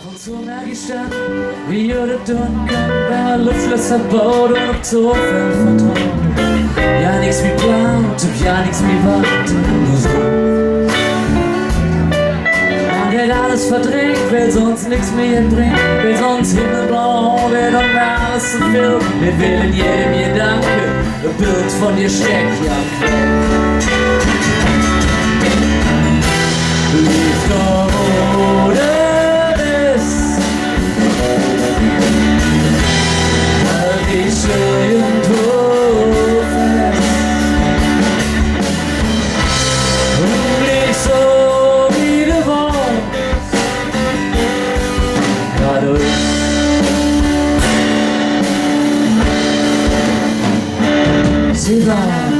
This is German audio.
und zu merke ich dann, wie ihr das tun kann, wenn man Luftschlösser baut und auf Zufall vertraut. Ja, nix wie Blaut, ja, nix wie Wand, nur so. Man wird alles verdrängt, will sonst nix mehr bringen, will sonst himmelblau, will doch mehr alles zu viel. Wir will in jedem Gedanke ein Bild von dir steckt, ja, lief doch ohne ich irgendwo fest und nicht so wie du wohnst, gerade sie war